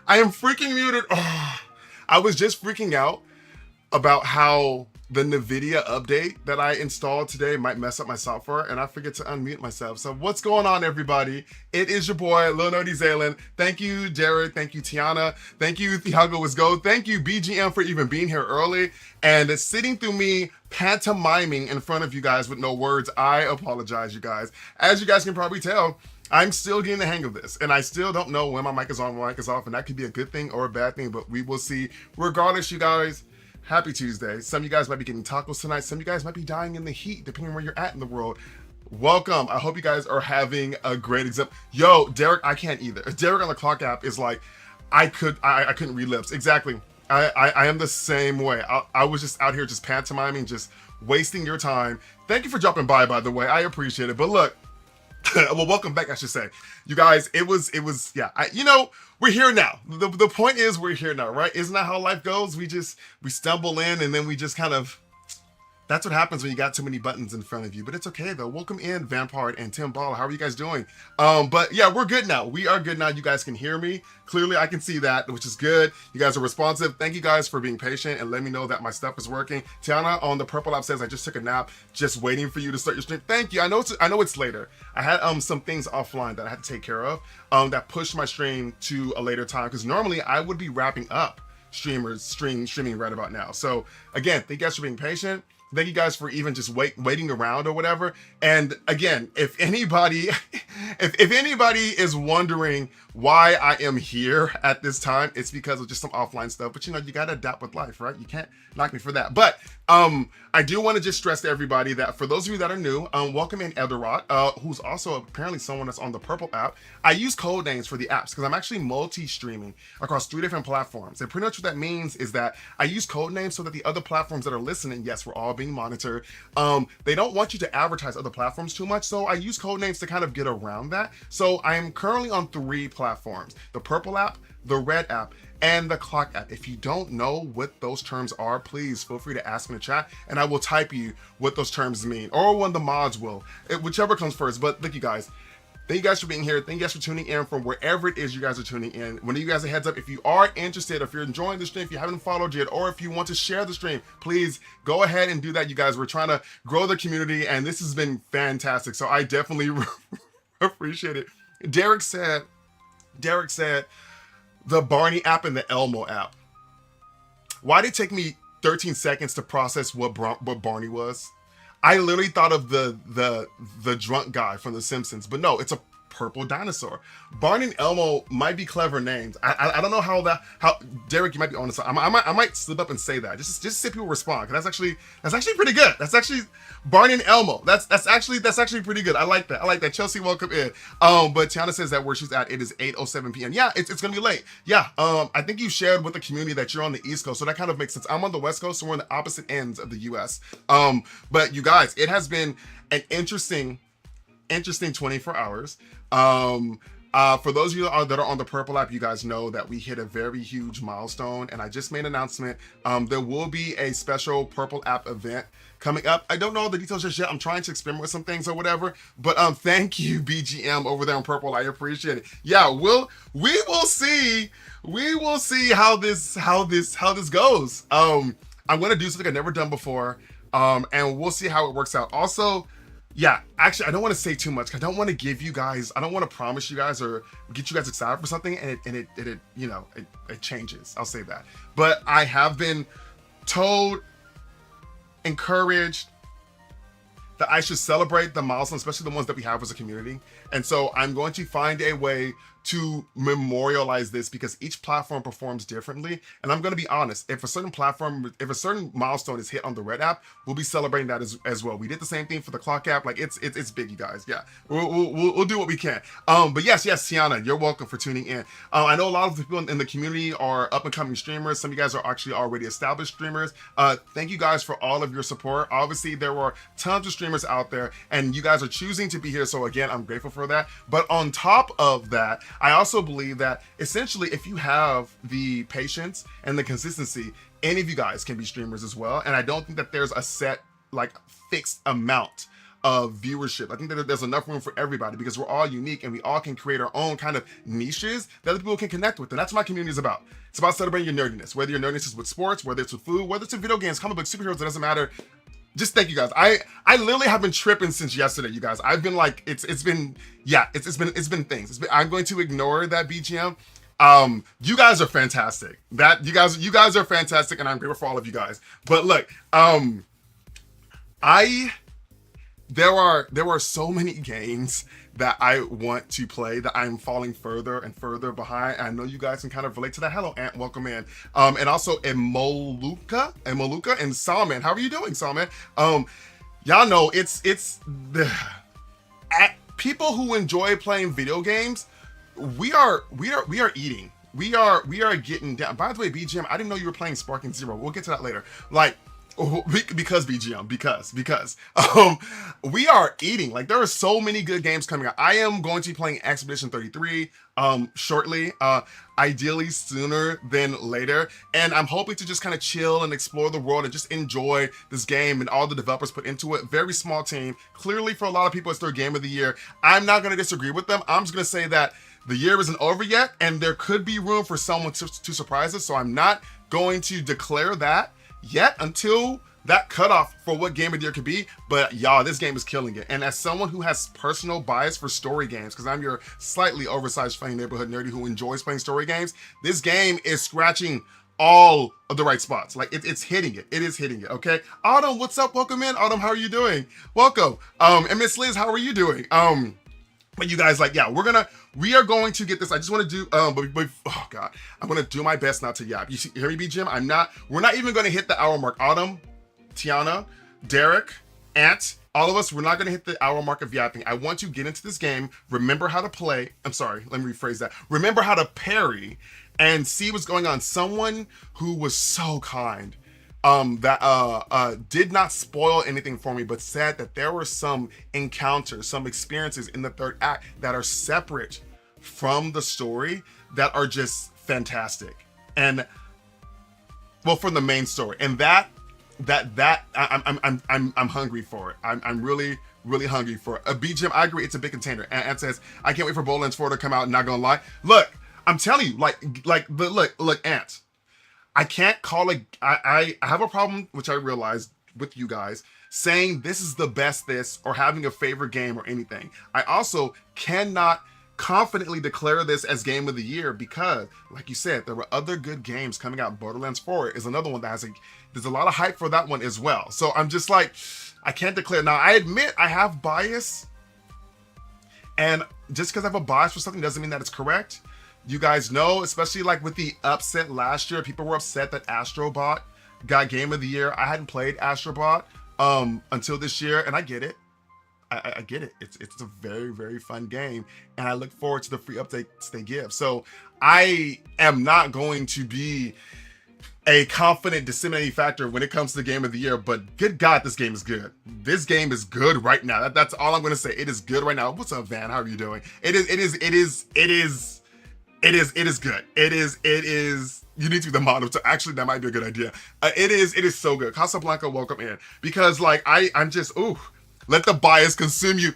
I am freaking muted. Oh, I was just freaking out about how the NVIDIA update that I installed today might mess up my software, and I forget to unmute myself. So what's going on, everybody? It is your boy, Little Nerdy Xalen. Thank you, Jared. Thank you, Tiana. Thank you, Thiago Was Go. Thank you, BGM, for even being here early and sitting through me pantomiming in front of you guys with no words. I apologize, you guys. As you guys can probably tell, I'm still getting the hang of this, and I still don't know when my mic is on, my mic is off, and that could be a good thing or a bad thing, but we will see. Regardless, you guys, happy Tuesday. Some of you guys might be getting tacos tonight. Some of you guys might be dying in the heat, depending on where you're at in the world. Welcome. I hope you guys are having a great exam. Yo, Derek, I can't either. Derek on the clock app is like, I couldn't read lips. Exactly. I am the same way. I was just out here just pantomiming, just wasting your time. Thank you for dropping by the way. I appreciate it. But look, well, welcome back, I should say. You guys, it was, yeah, we're here now. The point is we're here now, right? Isn't that how life goes? We stumble in and then we just kind of, that's what happens when you got too many buttons in front of you. But it's okay though. Welcome in, Vampire and Tim Ball. How are you guys doing? But yeah, we're good now. We are good now. You guys can hear me. Clearly I can see that, which is good. You guys are responsive. Thank you guys for being patient and let me know that my stuff is working. Tiana on the purple app says, I just took a nap, just waiting for you to start your stream. Thank you. I know it's later. I had some things offline that I had to take care of that pushed my stream to a later time, because normally I would be wrapping up streaming right about now. So again, thank you guys for being patient. Thank you guys for even just waiting around or whatever. And again, if anybody if anybody is wondering why I am here at this time, it's because of just some offline stuff. But you gotta adapt with life, right? You can't knock me for that. But I do want to just stress to everybody that for those of you that are new, welcome in Eldorot, who's also apparently someone that's on the purple app. I use code names for the apps because I'm actually multi-streaming across 3 different platforms. And pretty much what that means is that I use code names so that the other platforms that are listening, yes, we're all being monitored. They don't want you to advertise other platforms too much. So I use code names to kind of get around that. So I am currently on 3 platforms: the purple app, the red app, and the clock app. If you don't know what those terms are, please feel free to ask in the chat and I will type you what those terms mean, or one of the mods will, whichever comes first. But thank you guys. Thank you guys for being here. Thank you guys for tuning in from wherever it is you guys are tuning in. When you guys a heads up, if you are interested, if you're enjoying the stream, if you haven't followed yet, or if you want to share the stream, please go ahead and do that, you guys. We're trying to grow the community and this has been fantastic. So I definitely appreciate it. Derek said, the Barney app and the Elmo app. Why did it take me 13 seconds to process what Barney was? I literally thought of the drunk guy from The Simpsons, but no, it's a purple dinosaur. Barney and Elmo might be clever names. I don't know how Derek, you might be honest. I might slip up and say that just to see people respond, because that's actually pretty good. That's actually Barney and Elmo. That's actually pretty good. I like that. Chelsea, welcome in. But Tiana says that where she's at, it is 8:07 p.m. Yeah, it's gonna be late. Yeah. I think you shared with the community that you're on the East Coast, so that kind of makes sense. I'm on the West Coast, so we're on the opposite ends of the US. But you guys, it has been an interesting 24 hours. For those of you that are on the purple app, you guys know that we hit a very huge milestone, and I just made an announcement. There will be a special purple app event coming up. I don't know all the details just yet. I'm trying to experiment with some things or whatever, but thank you, BGM, over there on purple. I appreciate it. Yeah, we will see how this goes. I'm gonna do something I've never done before, and we'll see how it works out. Also, yeah, actually, I don't want to say too much. I don't want to promise you guys or get you guys excited for something and it changes. I'll say that. But I have been told, encouraged, that I should celebrate the milestones, especially the ones that we have as a community. And so I'm going to find a way to memorialize this, because each platform performs differently. And I'm going to be honest, if a certain milestone is hit on the red app, we'll be celebrating that as well. We did the same thing for the clock app. Like it's big, you guys. Yeah, we'll do what we can. But yes, Tiana, you're welcome for tuning in. I know a lot of the people in the community are up and coming streamers. Some of you guys are actually already established streamers. Thank you guys for all of your support. Obviously, there were tons of streamers out there, and you guys are choosing to be here. So again, I'm grateful for that. But on top of that, I also believe that essentially, if you have the patience and the consistency, any of you guys can be streamers as well. And I don't think that there's a set, like, fixed amount viewership. I think that there's enough room for everybody because we're all unique and we all can create our own kind of niches that other people can connect with. And that's what my community is about. It's about celebrating your nerdiness, whether your nerdiness is with sports, whether it's with food, whether it's in video games, comic books, superheroes, it doesn't matter. Just thank you guys. I literally have been tripping since yesterday, you guys. I've been like, it's been things. I'm going to ignore that BGM. You guys are fantastic. You guys are fantastic, and I'm grateful for all of you guys. But look, there are so many games that I want to play that I'm falling further and further behind. I know you guys can kind of relate to that. Hello, Ant, welcome in. And also Emoluka and Salman. How are you doing, Salman? Y'all know it's the people who enjoy playing video games. We are eating. We are getting down. By the way, BGM, I didn't know you were playing Sparking Zero. We'll get to that later. Like, because BGM, because we are eating. Like, there are so many good games coming out. I am going to be playing Expedition 33 shortly, ideally sooner than later, and I'm hoping to just kind of chill and explore the world and just enjoy this game and all the developers put into it. Very small team. Clearly, for a lot of people, it's their game of the year. I'm not going to disagree with them. I'm just going to say that the year isn't over yet, and there could be room for someone to surprise us, so I'm not going to declare that yet until that cutoff for what game of the year could be. But y'all, this game is killing it. And as someone who has personal bias for story games, because I'm your slightly oversized funny neighborhood nerdy who enjoys playing story games, this game is scratching all of the right spots. Like, it's hitting it. It is hitting it. Okay, Autumn, what's up? Welcome in. Autumn, how are you doing? Welcome. And Miss Liz, how are you doing? But you guys, like, yeah, we are going to get this. I just want to do, but oh God, I'm going to do my best not to yap. You hear me, BGM? We're not even going to hit the hour mark. Autumn, Tiana, Derek, Ant, all of us, we're not going to hit the hour mark of yapping. I want to get into this game, remember how to play. I'm sorry, let me rephrase that. Remember how to parry and see what's going on. Someone who was so kind, that did not spoil anything for me, but said that there were some encounters, some experiences in the third act that are separate from the story that are just fantastic. And well, from the main story, and I'm hungry for it. I'm really hungry for it. BGM, I agree, it's a big contender. And says, I can't wait for Borderlands 4 to come out. Not gonna lie, look, I'm telling you, look, Ant. I can't call it. I have a problem, which I realized with you guys, saying this is the best this or having a favorite game or anything. I also cannot confidently declare this as game of the year because, like you said, there were other good games coming out. Borderlands 4 is another one that there's a lot of hype for that one as well. So I'm just like, I can't declare. Now, I admit I have bias, and just because I have a bias for something doesn't mean that it's correct. You guys know, especially like with the upset last year, people were upset that Astrobot got game of the year. I hadn't played Astrobot until this year, and I get it. I get it. It's a very, very fun game, and I look forward to the free updates they give. So I am not going to be a confident disseminating factor when it comes to the game of the year, but good God, this game is good. This game is good right now. That's all I'm going to say. It is good right now. What's up, Van? How are you doing? It is good. It is. You need to be the model. So actually, that might be a good idea. It is so good. Casablanca, welcome in. Because like I'm just, let the bias consume you.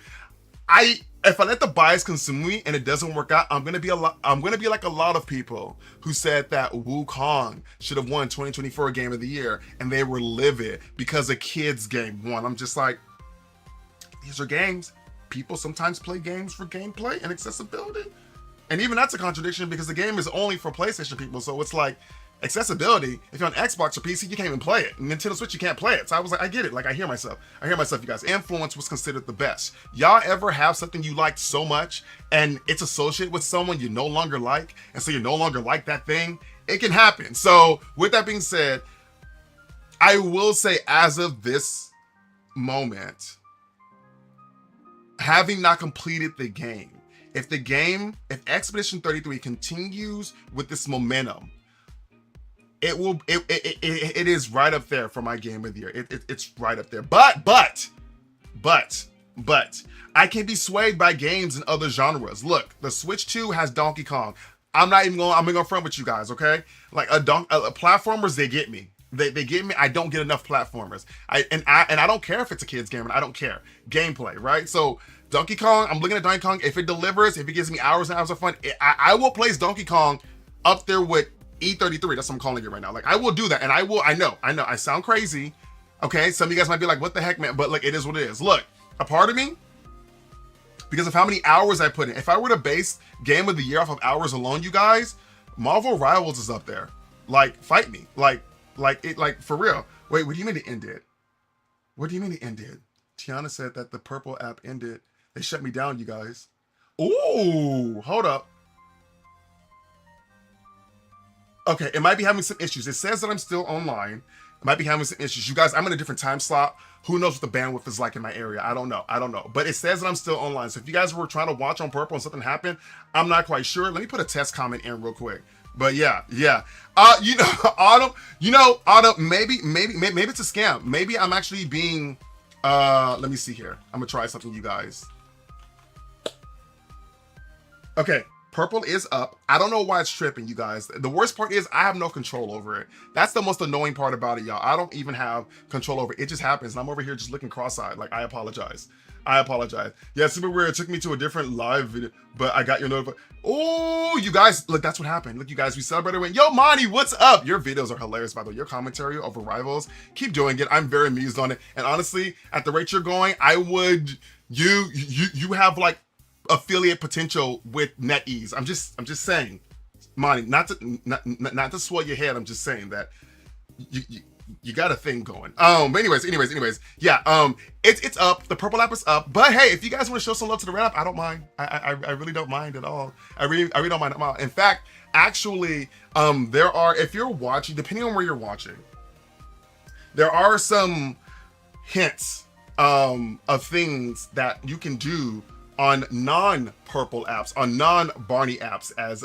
If I let the bias consume me and it doesn't work out, I'm gonna be like a lot of people who said that Wukong should have won 2024 Game of the Year, and they were livid because a kid's game won. I'm just like, these are games. People sometimes play games for gameplay and accessibility. And even that's a contradiction because the game is only for PlayStation people. So it's like accessibility. If you're on Xbox or PC, you can't even play it. Nintendo Switch, you can't play it. So I was like, I get it. Like, I hear myself, you guys. Influence was considered the best. Y'all ever have something you liked so much and it's associated with someone you no longer like, and so you no longer like that thing? It can happen. So with that being said, I will say as of this moment, having not completed the game, if Expedition 33 continues with this momentum, it is right up there for my game of the year. It's right up there. But I can be swayed by games in other genres. Look, the Switch 2 has Donkey Kong. I'm gonna front with you guys, okay? Like a platformers, they get me. They give me, I don't get enough platformers. I don't care if it's a kid's game, and I don't care. Gameplay, right? So Donkey Kong, I'm looking at Donkey Kong. If it delivers, if it gives me hours and hours of fun, I will place Donkey Kong up there with E33. That's what I'm calling it right now. Like, I will do that. And I know, I sound crazy. Okay, some of you guys might be like, what the heck, man? But like, it is what it is. Look, a part of me, because of how many hours I put in, if I were to base Game of the Year off of hours alone, you guys, Marvel Rivals is up there. Like, fight me. Like for real. Wait, what do you mean it ended? What do you mean it ended? Tiana said that the purple app ended. They shut me down, you guys. Ooh, hold up. Okay, it might be having some issues. It says that I'm still online. It might be having some issues. You guys, I'm in a different time slot. Who knows what the bandwidth is like in my area? I don't know. But it says that I'm still online. So if you guys were trying to watch on purple and something happened, I'm not quite sure. Let me put a test comment in real quick. But yeah. Autumn, maybe it's a scam. Maybe I'm actually being, let me see here. I'm gonna try something, you guys. Okay, purple is up. I don't know why it's tripping, you guys. The worst part is I have no control over it. That's the most annoying part about it, y'all. I don't even have control over it. It just happens, and I'm over here just looking cross-eyed. Like, I apologize. Yeah, super weird. It took me to a different live video, but I got your notification. Oh, you guys, look, that's what happened. Look, you guys, we celebrated when, yo, Monty, what's up? Your videos are hilarious, by the way. Your commentary over Rivals, keep doing it. I'm very amused on it. And honestly, at the rate you're going, I would, you have like affiliate potential with NetEase. I'm just saying, Monty, not to swell your head. I'm just saying that you got a thing going. But anyways, yeah, it's up. The purple app is up. But hey, if you guys want to show some love to the red app, I don't mind. I really don't mind at all. I really don't mind at all. In fact, actually, there are, if you're watching, depending on where you're watching, there are some hints of things that you can do on non-purple apps, on non-Barney apps, as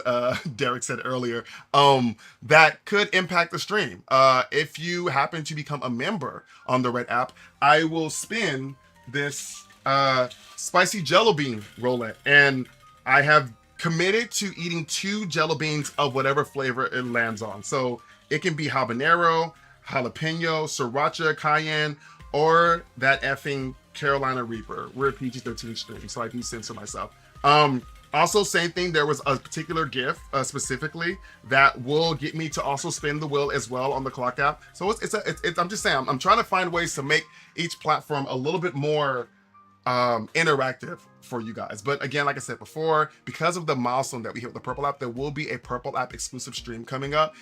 Derek said earlier, that could impact the stream. If you happen to become a member on the red app, I will spin this spicy jello bean roulette, and I have committed to eating 2 jello beans of whatever flavor it lands on. So it can be habanero, jalapeno, sriracha, cayenne, or that effing Carolina Reaper. We're a PG-13 stream, so I can censor myself. Also, same thing, there was a particular gift specifically that will get me to also spin the wheel as well on the clock app. So I'm just saying, I'm trying to find ways to make each platform a little bit more interactive for you guys. But again, like I said before, because of the milestone that we hit with the purple app, there will be a purple app exclusive stream coming up.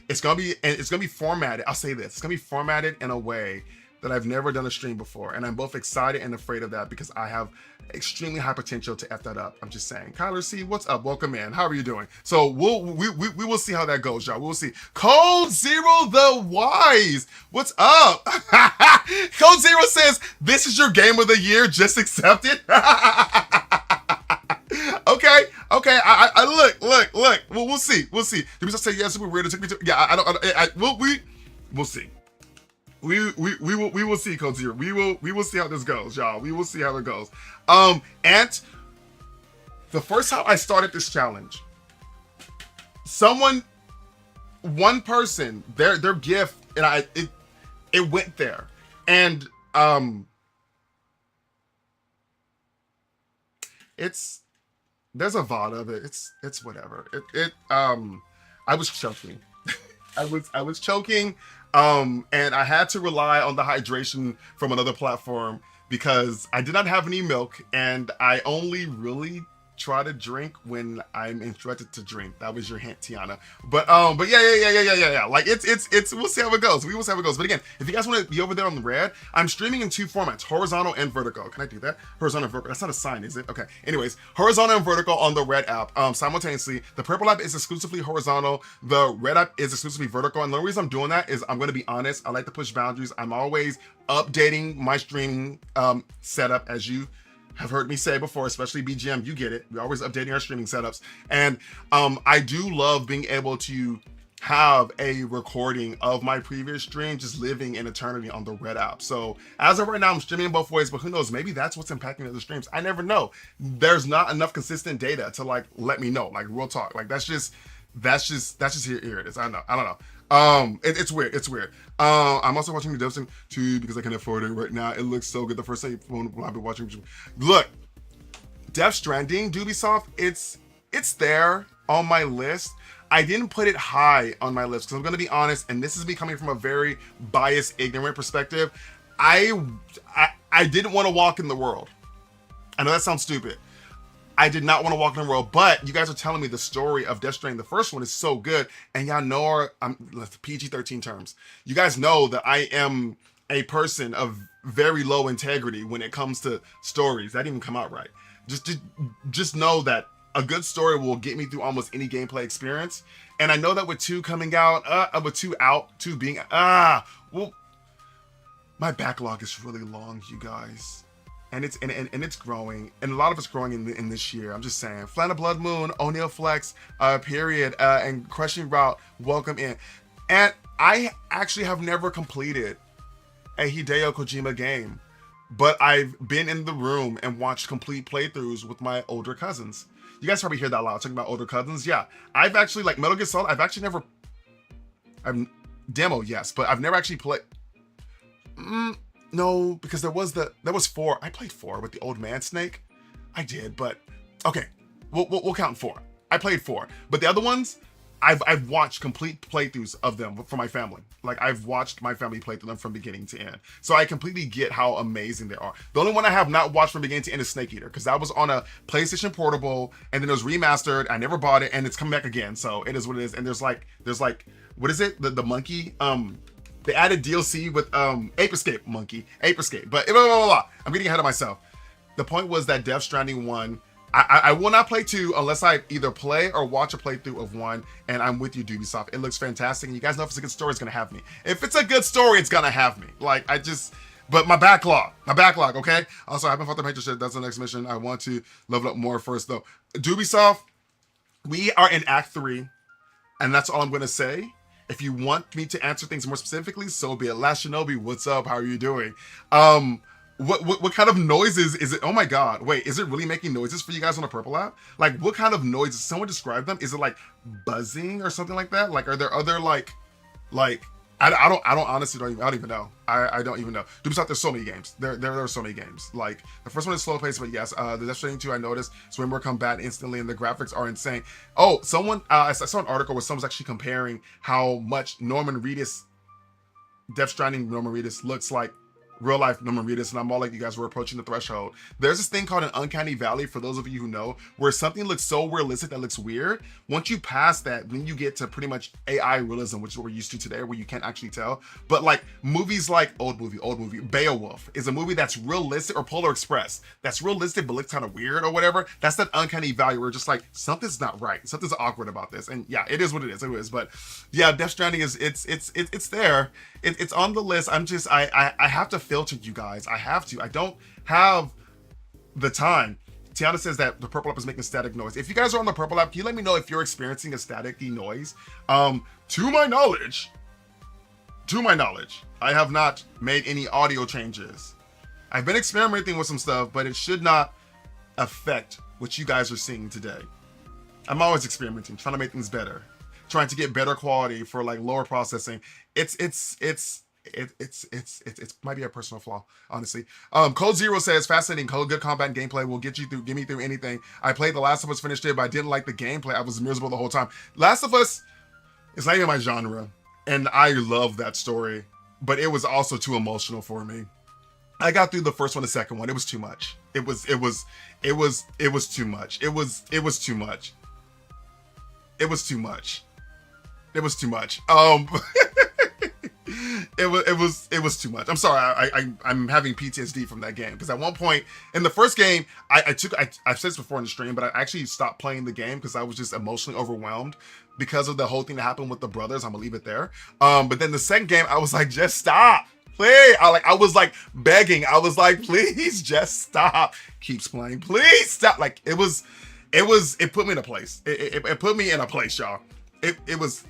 It's gonna be formatted. I'll say this, it's gonna be formatted in a way that I've never done a stream before, and I'm both excited and afraid of that because I have extremely high potential to F that up. I'm just saying. Kyler C, what's up? Welcome in. How are you doing? So we will see how that goes, y'all. We'll see. Code Zero the Wise, what's up? Code Zero says, this is your game of the year, just accept it. Okay. I look. Well, we'll see. Did we just say yeah, super weird? It took me to, yeah, we'll see. We will see, Code Zero. We will see how this goes, y'all. We will see how it goes. And the first time I started this challenge, one person, their gift, and it went there, and there's a VOD of it. It's whatever. I was choking. I was choking. And I had to rely on the hydration from another platform because I did not have any milk, and I only really try to drink when I'm instructed to drink. That was your hint, Tiana. But yeah. Like it's we'll see how it goes. We will see how it goes. But again, if you guys want to be over there on the red, I'm streaming in 2 formats, horizontal and vertical. Can I do that? Horizontal and vertical. That's not a sign, is it? Okay. Anyways, horizontal and vertical on the red app simultaneously. The purple app is exclusively horizontal. The red app is exclusively vertical. And the reason I'm doing that is, I'm going to be honest, I like to push boundaries. I'm always updating my streaming setup, as you have heard me say before, especially BGM, you get it. We're always updating our streaming setups. And I do love being able to have a recording of my previous stream just living in eternity on the red app. So as of right now, I'm streaming both ways, but who knows, maybe that's what's impacting other streams. I never know. There's not enough consistent data to like let me know, like real talk. Like that's just here it is. I don't know. It's weird. It's weird. I'm also watching the Death Stranding 2 because I can afford it right now. It looks so good. The first time when I've been watching, look, Death Stranding, Ubisoft, it's there on my list. I didn't put it high on my list because I'm going to be honest, and this is me coming from a very biased, ignorant perspective. I didn't want to walk in the world. I know that sounds stupid. I did not want to walk in the world, but you guys are telling me the story of Death Stranding, the first one, is so good, and y'all know I'm PG-13 terms. You guys know that I am a person of very low integrity when it comes to stories. That didn't even come out right. Just know that a good story will get me through almost any gameplay experience, and I know that with 2 coming out, with 2 out, 2 being well, my backlog is really long, you guys. And it's growing, and a lot of it's growing in this year. I'm just saying. Flana Blood Moon, O'Neil Flex, period, and Crushing Route, welcome in. And I actually have never completed a Hideo Kojima game, but I've been in the room and watched complete playthroughs with my older cousins. You guys probably hear that a lot, talking about older cousins. Yeah, I've actually, like Metal Gear Solid, I've demo, yes, but I've never actually played. No, because there was 4. I played 4 with the old man Snake. I did, but okay, we'll count 4. I played 4, but the other ones, I've watched complete playthroughs of them for my family. Like, I've watched my family play through them from beginning to end, so I completely get how amazing they are. The only one I have not watched from beginning to end is Snake Eater, because that was on a PlayStation Portable, and then it was remastered. I never bought it, and it's coming back again, so it is what it is. And there's like what is it? The monkey they added DLC with Ape Escape monkey, Ape Escape, but blah, blah, blah, blah. I'm getting ahead of myself. The point was that Death Stranding 1, I will not play 2 unless I either play or watch a playthrough of 1, and I'm with you, Ubisoft. It looks fantastic, and you guys know if it's a good story, it's gonna have me. If it's a good story, it's gonna have me. Like, but my backlog, okay? Also, I haven't fought the Painter shit. That's the next mission. I want to level up more first, though. Ubisoft, we are in Act 3, and that's all I'm gonna say. If you want me to answer things more specifically, so be it. Last Shinobi, what's up? How are you doing? What kind of noises is it? Oh my god, wait, is it really making noises for you guys on the Purple app? Like, what kind of noises? Someone describe them. Is it like buzzing or something like that? Like, are there other like I don't honestly don't even know. I don't even know. Ubisoft, there's so many games. There are so many games. Like, the first one is slow paced, but yes, the Death Stranding 2 I noticed swim more combat instantly, and the graphics are insane. Oh, someone I saw an article where someone's actually comparing how much Norman Reedus, Death Stranding Norman Reedus looks like real life Norman Reedus, and I'm all like, you guys were approaching the threshold. There's this thing called an uncanny valley, for those of you who know, where something looks so realistic that looks weird. Once you pass that, then you get to pretty much AI realism, which is what we're used to today, where you can't actually tell. But like movies like old movie, Beowulf is a movie that's realistic, or Polar Express, that's realistic but looks kind of weird or whatever. That's that uncanny valley where just like, something's not right, something's awkward about this. And yeah, it is what it is. But yeah, Death Stranding is it's there. It's on the list. I have to filter you guys. I have to. I don't have the time. Tiana says that the Purple app is making static noise. If you guys are on the Purple app, can you let me know if you're experiencing a staticky noise? To my knowledge, I have not made any audio changes. I've been experimenting with some stuff, but it should not affect what you guys are seeing today. I'm always experimenting, trying to make things better, trying to get better quality for like lower processing. It might be a personal flaw, honestly. Code Zero says, fascinating code, good combat and gameplay will get me through anything. I played The Last of Us, finished it, but I didn't like the gameplay. I was miserable the whole time. Last of Us is not even my genre, and I love that story, but it was also too emotional for me. I got through the first one, the second one. It was too much. It was too much. It was too much. It was too much. It was too much. It was too much. I'm sorry. I'm having PTSD from that game, because at one point in the first game, I've said this before in the stream, but I actually stopped playing the game because I was just emotionally overwhelmed because of the whole thing that happened with the brothers. I'm gonna leave it there. But then the second game, I was like, just stop. Please. I was like begging. I was like, please just stop. Keeps playing. Please stop. Like, it put me in a place. It put me in a place, y'all. It was,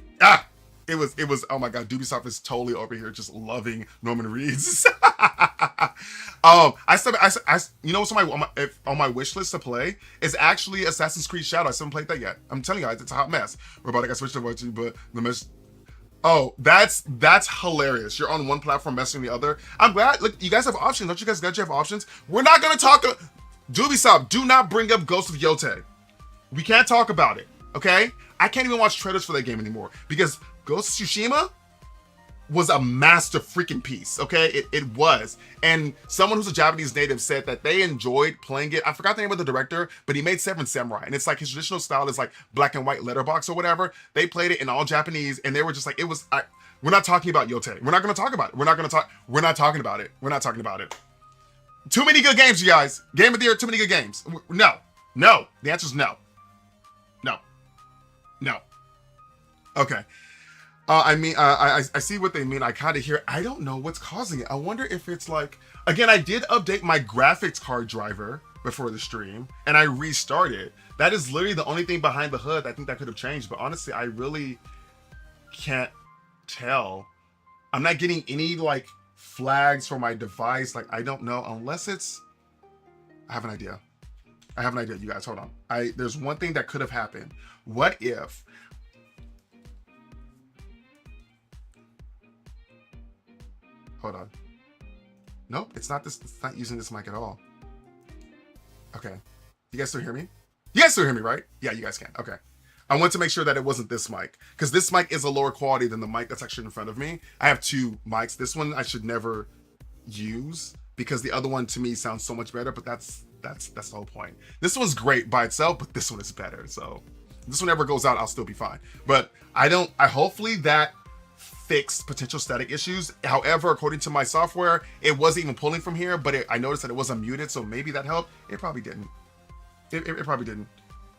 oh my god, Ubisoft is totally over here just loving Norman Reedus. You know what's on my wish list to play is actually Assassin's Creed Shadow. I still haven't played that yet. I'm telling you guys, it's a hot mess. Robotic, I switched over to, but the mess. Oh, that's hilarious. You're on one platform messing the other. I'm glad. Look, you guys have options. Don't you guys got you have options? We're not gonna talk. Ubisoft, do not bring up Ghost of Yotei. We can't talk about it. Okay? I can't even watch trailers for that game anymore because Ghost of Tsushima was a master freaking piece. Okay, it was. And someone who's a Japanese native said that they enjoyed playing it. I forgot the name of the director, but he made Seven Samurai, and it's like his traditional style is like black and white letterbox or whatever. They played it in all Japanese, and they were just like, it was. We're not talking about Yotei. We're not going to talk about it. We're not going to talk. We're not talking about it. We're not talking about it. Too many good games, you guys. Game of the year. Too many good games. No, no. The answer is no, no, no. Okay. I see what they mean. I kind of hear. I don't know what's causing it. I wonder if it's like. Again, I did update my graphics card driver before the stream, and I restarted. That is literally the only thing behind the hood I think that could have changed. But honestly, I really can't tell. I'm not getting any like flags for my device. Like I don't know unless it's. I have an idea. I have an idea, you guys. Hold on. There's one thing that could have happened. What if? Hold on. Nope, it's not this. It's not using this mic at all. Okay. You guys still hear me? You guys still hear me, right? Yeah, you guys can. Okay. I want to make sure that it wasn't this mic because this mic is a lower quality than the mic that's actually in front of me. I have two mics. This one I should never use because the other one to me sounds so much better, but that's the whole point. This one's great by itself, but this one is better. So if this one ever goes out, I'll still be fine. But I hopefully that fixed potential static issues. However, according to my software, it wasn't even pulling from here, but I noticed that it was unmuted, so maybe that helped. It probably didn't. It probably didn't.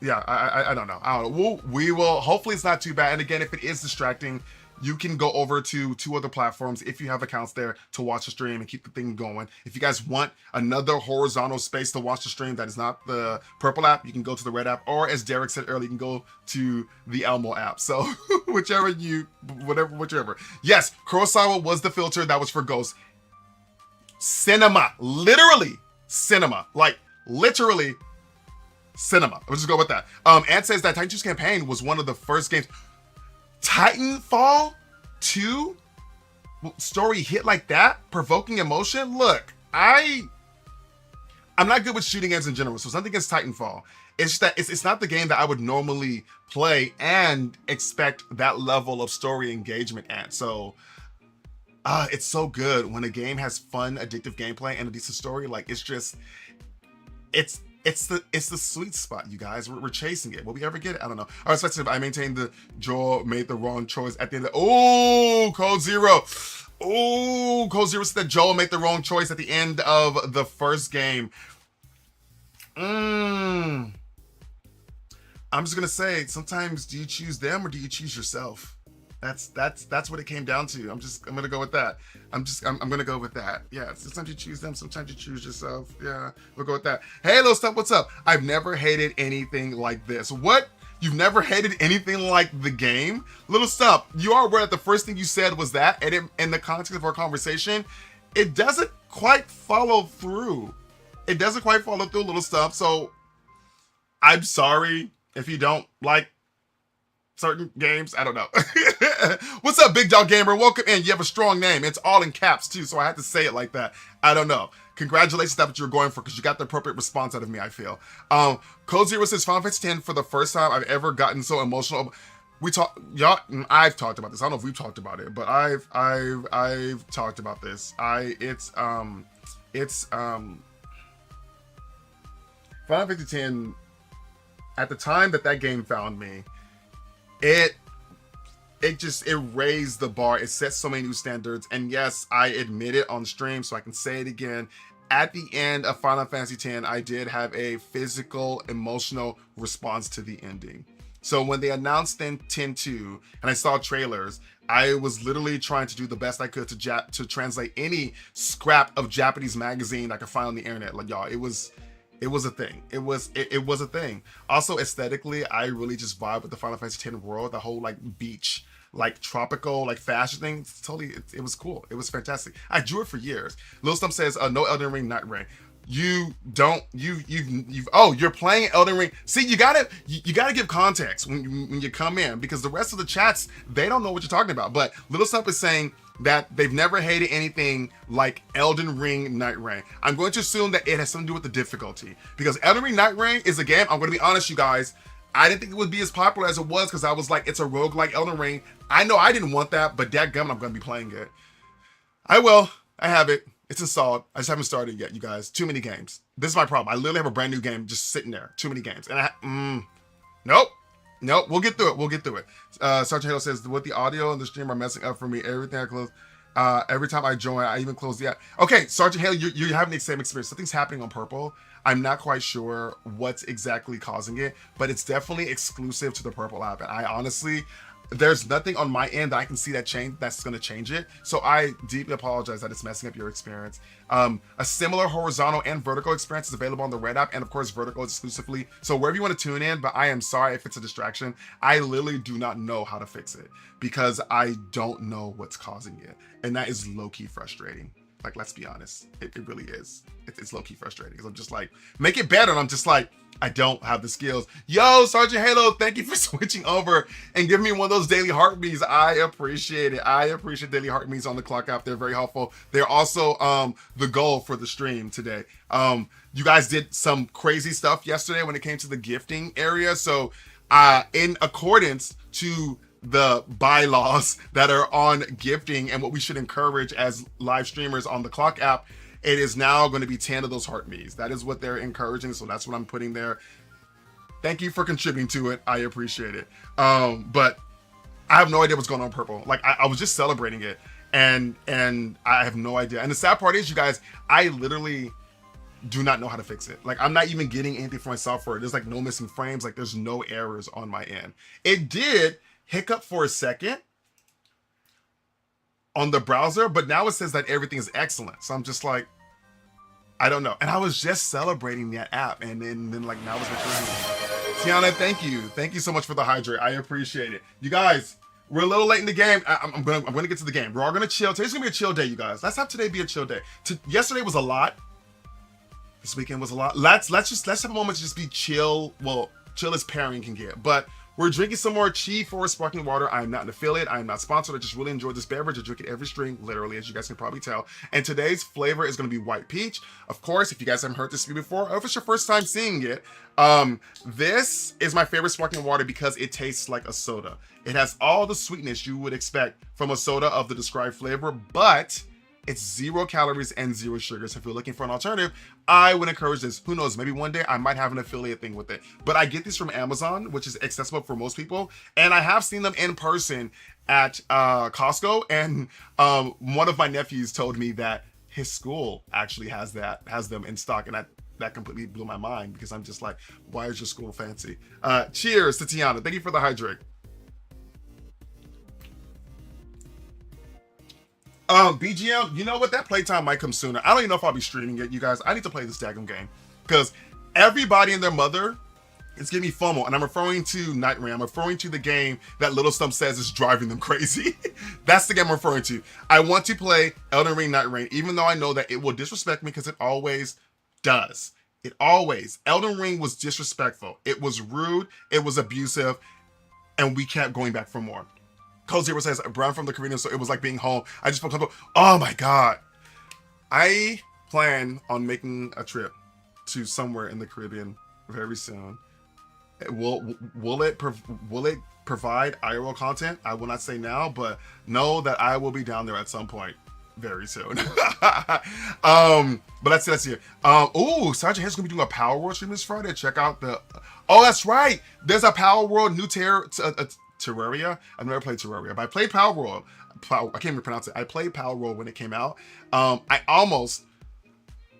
Yeah, I don't know. I don't know. We will. Hopefully, it's not too bad. And again, if it is distracting, you can go over to two other platforms if you have accounts there to watch the stream and keep the thing going. If you guys want another horizontal space to watch the stream that is not the purple app, you can go to the red app, or as Derek said earlier, you can go to the Elmo app. So whichever. Yes, Kurosawa was the filter that was for Ghost. Cinema, literally cinema, like literally cinema. We'll just go with that. Ant says that Titan 2's campaign was one of the first games. Titanfall 2 story hit like that, provoking emotion. Look, I'm not good with shooting games in general, so it's nothing against Titanfall. It's just that it's not the game that I would normally play and expect that level of story engagement at. So it's so good when a game has fun, addictive gameplay and a decent story. Like it's the sweet spot, you guys. We're chasing it. Will we ever get it? I don't know. I was expecting. I maintain the Joel made the wrong choice at the end. Code Zero. Oh, Code Zero said that Joel made the wrong choice at the end of the first game. I'm just gonna say, sometimes do you choose them or do you choose yourself? That's what it came down to. I'm gonna go with that. I'm gonna go with that. Yeah, sometimes you choose them, sometimes you choose yourself. Yeah, we'll go with that. Hey, Little Stuff, what's up? I've never hated anything like this. What? You've never hated anything like the game? Little Stuff, you are aware that the first thing you said was that, and in the context of our conversation, it doesn't quite follow through. It doesn't quite follow through, Little Stuff. So I'm sorry if you don't like certain games. I don't know. What's up, Big Dog Gamer? Welcome in. You have a strong name. It's all in caps too, so I had to say it like that. I don't know. Congratulations, that's what you were going for because you got the appropriate response out of me, I feel. Code Zero says Final Fantasy X for the first time I've ever gotten so emotional. I've talked about this. I don't know if we've talked about it, but I've talked about this. It's Final Fantasy X, at the time that game found me, it raised the bar. It set so many new standards. And yes, I admit it on stream, so I can say it again. At the end of Final Fantasy X, I did have a physical, emotional response to the ending. So when they announced then 10-2 and I saw trailers, I was literally trying to do the best I could to translate any scrap of Japanese magazine I could find on the internet. Like, y'all, it was a thing. It was a thing. Also, aesthetically, I really just vibe with the Final Fantasy X world. The whole like beach, like tropical, like fashion thing. It was cool. It was fantastic. I drew it for years. Lil Stump says, no Elden Ring, Night Ring. you don't oh, you're playing Elden Ring. See, you gotta give context when you come in, because the rest of the chats, they don't know what you're talking about. But Little Stump is saying that they've never hated anything like Elden Ring Night Rain. I'm going to assume that it has something to do with the difficulty, because Elden Ring Night Rain is a game, I'm going to be honest, you guys, I didn't think it would be as popular as it was, because I was like, it's a roguelike Elden Ring. I know I didn't want that, but dadgummit, I'm going to be playing it. I have it. It's installed. I just haven't started yet, you guys. Too many games. This is my problem. I literally have a brand new game just sitting there. Too many games. And nope. We'll get through it. Sergeant Halo says, what the audio and the stream are messing up for me. Everything I close. Every time I join, I even close the app. Okay, Sergeant Halo, you're having the same experience. Something's happening on Purple. I'm not quite sure what's exactly causing it, but it's definitely exclusive to the Purple app. And I honestly, there's nothing on my end that I can see that's going to change it. So I deeply apologize that it's messing up your experience. A similar horizontal and vertical experience is available on the Red app, and of course vertical is exclusively. So wherever you want to tune in, but I am sorry if it's a distraction. I literally do not know how to fix it, because I don't know what's causing it. And that is low-key frustrating. Like, let's be honest, it really is. It's low-key frustrating, because I'm just like, make it better, and I'm just like, I don't have the skills. Yo, Sergeant Halo, thank you for switching over and giving me one of those daily heartbeats. I appreciate it. I appreciate daily heartbeats on the Clock app. They're very helpful. They're also the goal for the stream today. You guys did some crazy stuff yesterday when it came to the gifting area. So in accordance to the bylaws that are on gifting and what we should encourage as live streamers on the Clock app, it is now going to be 10 of those heartbeats. That is what they're encouraging, so that's what I'm putting there. Thank you for contributing to it. I appreciate it. But I have no idea what's going on Purple. Like, I was just celebrating it, and I have no idea. And the sad part is, you guys, I literally do not know how to fix it. Like, I'm not even getting anything from my software. There's like no missing frames. Like, there's no errors on my end. It did hiccup for a second on the browser, but now it says that everything is excellent. So I'm just like, I don't know. And I was just celebrating that app, and then like now it's returning. Tiana, thank you so much for the hydrate. I appreciate it. You guys, we're a little late in the game. I'm gonna get to the game. We're all gonna chill. Today's gonna be a chill day, you guys. Let's have today be a chill day. Yesterday was a lot. This weekend was a lot. Let's have a moment to just be chill. Well, chill as pairing can get. But we're drinking some more Chi Forest sparkling water. I am not an affiliate. I am not sponsored. I just really enjoy this beverage. I drink it every stream, literally, as you guys can probably tell. And today's flavor is going to be white peach. Of course, if you guys haven't heard this before, or if it's your first time seeing it, this is my favorite sparkling water because it tastes like a soda. It has all the sweetness you would expect from a soda of the described flavor, but it's 0 calories and 0 sugar. So if you're looking for an alternative, I would encourage this. Who knows, maybe one day I might have an affiliate thing with it. But I get these from Amazon, which is accessible for most people. And I have seen them in person at Costco. And one of my nephews told me that his school actually has them in stock. And that completely blew my mind, because I'm just like, why is your school fancy? Cheers to Tiana. Thank you for the hydrate. BGM, you know what? That playtime might come sooner. I don't even know if I'll be streaming it, you guys. I need to play this daggum game, because everybody and their mother is giving me FOMO, and I'm referring to Night Rain. I'm referring to the game that Little Stump says is driving them crazy. That's the game I'm referring to. I want to play Elden Ring Night Rain, even though I know that it will disrespect me, because it always does. Elden Ring was disrespectful. It was rude. It was abusive, and we kept going back for more. Code Zero says, Brown from the Caribbean, so it was like being home. I just felt comfortable. Oh my God. I plan on making a trip to somewhere in the Caribbean very soon. Will it provide IRL content? I will not say now, but know that I will be down there at some point very soon. But let's see. Ooh, Sergeant Hayes is gonna be doing a Power World stream this Friday. Check out the. Oh, that's right. There's a Power World new Terraria. I've never played Terraria, but I played Power World. I can't even pronounce it. I played Power World when it came out. I almost,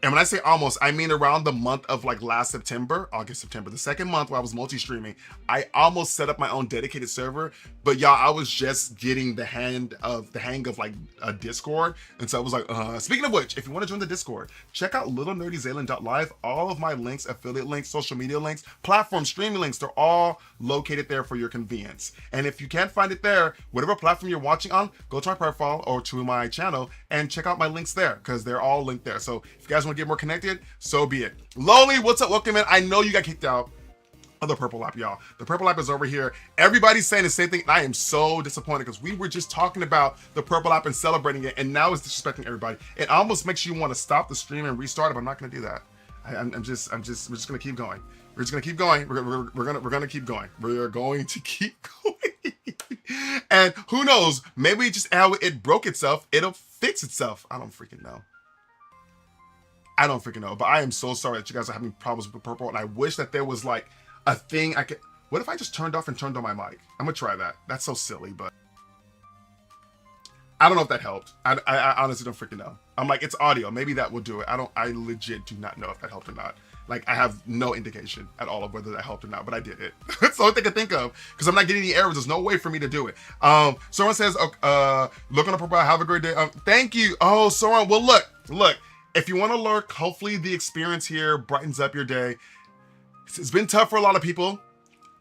and when I say almost, I mean around the month of like last August, September, the second month where I was multi-streaming, I almost set up my own dedicated server. But y'all, I was just getting the hang of like a Discord. And so I was like, speaking of which, if you want to join the Discord, check out LittleNerdyXalen.live. All of my links, affiliate links, social media links, platform streaming links, they're all located there for your convenience. And if you can't find it there, whatever platform you're watching on, go to my profile or to my channel and check out my links there, because they're all linked there. So if you guys want want to get more connected, so be it. Loli, what's up? Welcome in. I know you got kicked out of the purple app, y'all. The purple app is over here. Everybody's saying the same thing, and I am so disappointed because we were just talking about the purple app and celebrating it, and now it's disrespecting everybody. It almost makes you want to stop the stream and restart it, but I'm not going to do that. We're just going to keep going. We're just going to keep going. We're going to keep going. We're going to keep going. And who knows, maybe just how it broke itself, it'll fix itself. I don't freaking know. But I am so sorry that you guys are having problems with the purple, and I wish that there was like a thing I could. What if I just turned off and turned on my mic? I'm gonna try that. That's so silly, but I don't know if that helped. I honestly don't freaking know. I'm like, it's audio. Maybe that will do it. I legit do not know if that helped or not. Like, I have no indication at all of whether that helped or not, but I did it. That's the only thing I can think of, because I'm not getting any errors. There's no way for me to do it. Soren says, look on the profile, have a great day. Thank you. Oh, Soren, well, look, if you want to lurk, hopefully the experience here brightens up your day. It's been tough for a lot of people.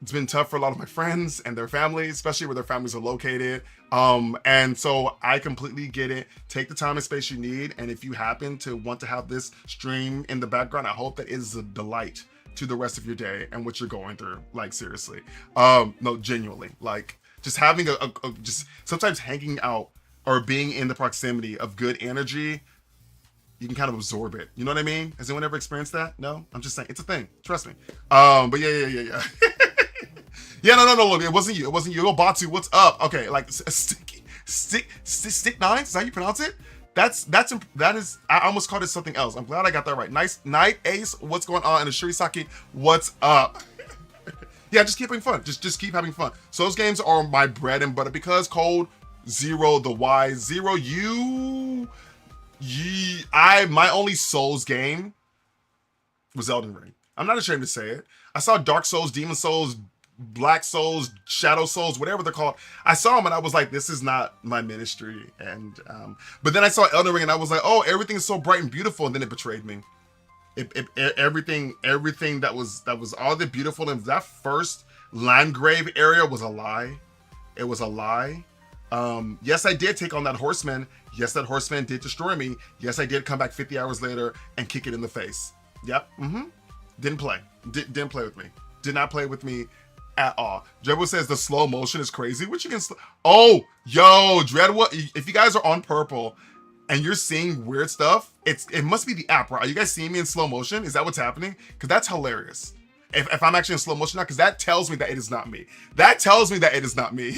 It's been tough for a lot of my friends and their families, especially where their families are located. And so I completely get it. Take the time and space you need. And if you happen to want to have this stream in the background, I hope that it is a delight to the rest of your day and what you're going through. Like, seriously. No, genuinely. Like, just having just sometimes hanging out or being in the proximity of good energy, you can kind of absorb it. You know what I mean? Has anyone ever experienced that? No? I'm just saying, it's a thing. Trust me. But yeah. Yeah, no, it wasn't you. Yo, Batu, what's up? Okay, like, stick nines, is that how you pronounce it? That is, I almost called it something else. I'm glad I got that right. Nice night, Ace, what's going on? And Shirisaki, what's up? Yeah, just keep having fun. Just keep having fun. So those games are my bread and butter, because Cold Zero, the Y Zero, my only Souls game was Elden Ring. I'm not ashamed to say it. I saw Dark Souls, Demon Souls, Black Souls, Shadow Souls, whatever they're called. I saw them and I was like, this is not my ministry. And but then I saw Elden Ring and I was like, oh, everything is so bright and beautiful, and then it betrayed me. Everything that was all the beautiful in that first Landgrave area was a lie. It was a lie. Yes, I did take on that horseman. Yes, that horseman did destroy me. Yes, I did come back 50 hours later and kick it in the face. Yep. Didn't play. Didn't play with me. Did not play with me at all. Dreadwood says the slow motion is crazy. What you can? Oh, yo, Dreadwood. If you guys are on purple and you're seeing weird stuff, it must be the app, right? Are you guys seeing me in slow motion? Is that what's happening? Because that's hilarious. If I'm actually in slow motion now, because that tells me that it is not me. That tells me that it is not me.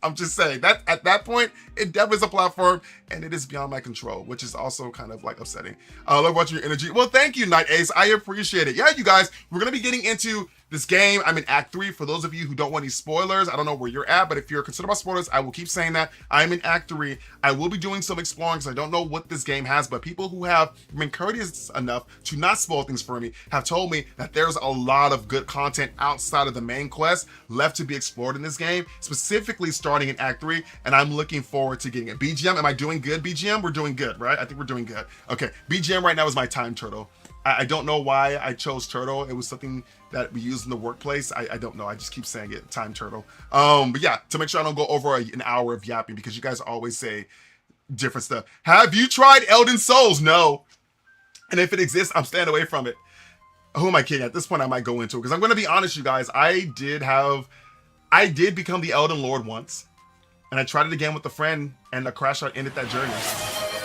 I'm just saying that at that point, it definitely is a platform and it is beyond my control, which is also kind of like upsetting. I love watching your energy. Well, thank you, Night Ace. I appreciate it. Yeah, you guys, we're going to be getting into this game. I'm in Act 3. For those of you who don't want any spoilers, I don't know where you're at, but if you're concerned about spoilers, I will keep saying that. I'm in Act 3. I will be doing some exploring because I don't know what this game has, but people who have been courteous enough to not spoil things for me have told me that there's a lot of good content outside of the main quest left to be explored in this game, specifically starting in Act 3, and I'm looking forward to getting it. BGM, am I doing good, BGM? We're doing good, right? I think we're doing good. Okay, BGM right now is my time turtle. I don't know why I chose turtle. It was something that we used in the workplace. I don't know. I just keep saying it, time turtle. But yeah, to make sure I don't go over an hour of yapping, because you guys always say different stuff. Have you tried Elden Souls? No. And if it exists, I'm staying away from it. Who am I kidding? At this point, I might go into it, because I'm going to be honest, you guys. I did become the Elden Lord once, and I tried it again with a friend, and the crash out ended that journey.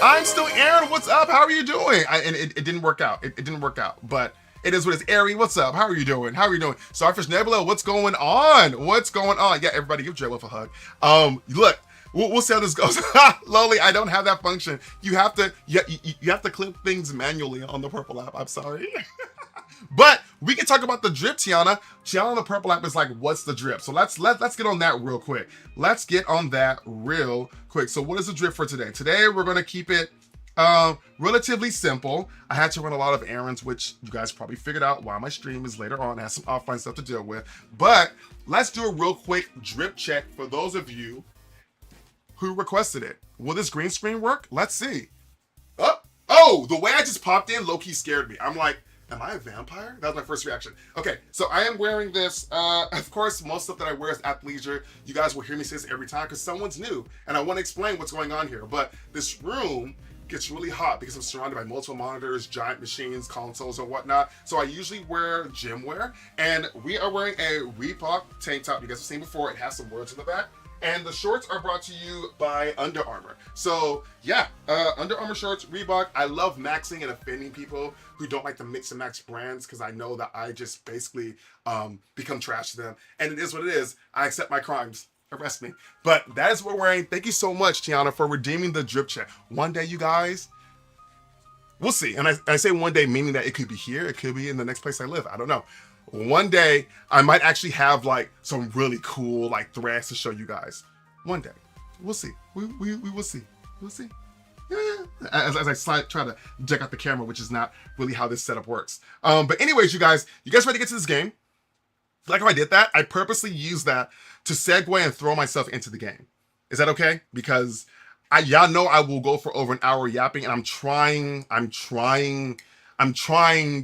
I'm still Aaron. What's up? How are you doing? And it didn't work out. It didn't work out, but it is what it is. Ari, what's up? How are you doing? Starfish Nebula, what's going on? Yeah, everybody give J-Wolf a hug. Look, we'll see how this goes. Loli, I don't have that function. You have to clip things manually on the purple app. I'm sorry. But we can talk about the drip, Tiana. Tiana on the purple app is like, what's the drip? So let's get on that real quick. So what is the drip for today? Today we're gonna keep it relatively simple. I had to run a lot of errands, which you guys probably figured out why my stream is later on. I have some offline stuff to deal with. But let's do a real quick drip check for those of you who requested it. Will this green screen work? Let's see. Oh, the way I just popped in low-key scared me. I'm like, am I a vampire? That was my first reaction. Okay, so I am wearing this. Of course, most stuff that I wear is athleisure. You guys will hear me say this every time because someone's new, and I want to explain what's going on here. But this room gets really hot because I'm surrounded by multiple monitors, giant machines, consoles, and whatnot. So I usually wear gym wear, and we are wearing a Reebok tank top. You guys have seen before. It has some words in the back. And the shorts are brought to you by Under Armour. So yeah, Under Armour shorts, Reebok. I love maxing and offending people who don't like the mix and match brands, because I know that I just basically become trash to them. And it is what it is. I accept my crimes. Arrest me. But that is what we're wearing. Thank you so much, Tiana, for redeeming the drip check. One day, you guys, we'll see. And I say one day, meaning that it could be here. It could be in the next place I live. I don't know. One day, I might actually have like some really cool like threads to show you guys. One day. We'll see. We will see. We'll see. Yeah. As I try to check out the camera, which is not really how this setup works. But anyways, you guys ready to get to this game? Like how I did that? I purposely used that to segue and throw myself into the game. Is that okay? Because y'all know I will go for over an hour yapping, and I'm trying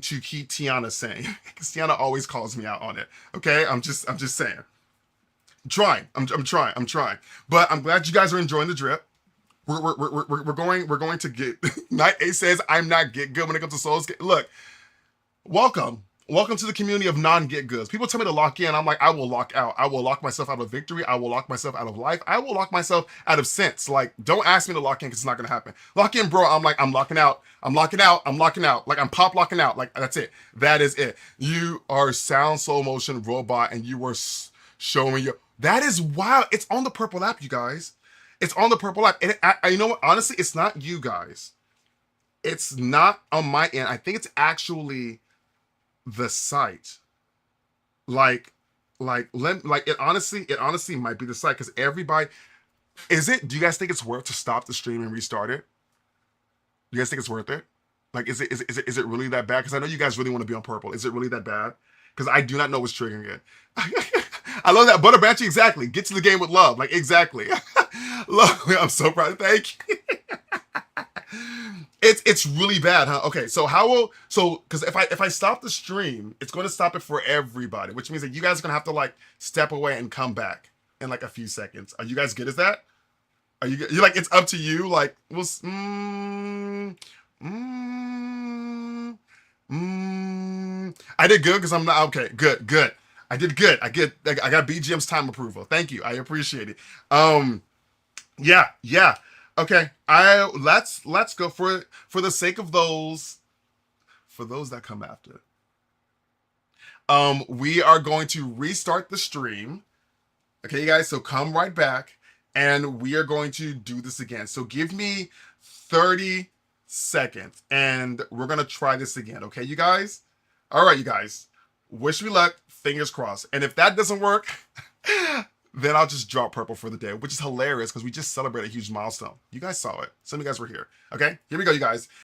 to keep Tiana sane, because Tiana always calls me out on it. Okay, I'm just saying. I'm trying. But I'm glad you guys are enjoying the drip. We're going to get. Night A says I'm not get good when it comes to Souls. Look, welcome to the community of non-get goods. People tell me to lock in. I'm like, I will lock out. I will lock myself out of victory. I will lock myself out of life. I will lock myself out of sense. Like, don't ask me to lock in, because it's not gonna happen. Lock in, bro. I'm like, I'm locking out. I'm locking out. Like, I'm pop locking out. Like, that's it. That is it. You are sound slow motion robot, and you were showing your. That is wild. It's on the purple app, you guys. It's on the purple app. And you know what? Honestly, it's not you guys. It's not on my end. I think it's actually the site. It honestly might be the site, because everybody. Do you guys think it's worth to stop the stream and restart it? You guys think it's worth it? Like, is it really that bad? Because I know you guys really want to be on purple. Is it really that bad? Because I do not know what's triggering it. I love that. Butter Banshee, exactly. Get to the game with love. Like, exactly. Love, I'm so proud. Thank you. It's really bad, huh? Okay, so because if I stop the stream, it's going to stop it for everybody, which means that you guys are going to have to like step away and come back in like a few seconds. Are you guys good as that? You're like, it's up to you? Like, I did good because I'm not okay. Good. I did good. I got BGM's time approval. Thank you. I appreciate it. Yeah. Okay. Let's go for the sake of those that come after. We are going to restart the stream. Okay, you guys. So come right back, and we are going to do this again. So give me 30 seconds, and we're gonna try this again. Okay, you guys. All right, you guys. Wish me luck. Fingers crossed. And if that doesn't work, then I'll just drop purple for the day, which is hilarious because we just celebrated a huge milestone. You guys saw it. Some of you guys were here. Okay, here we go, you guys.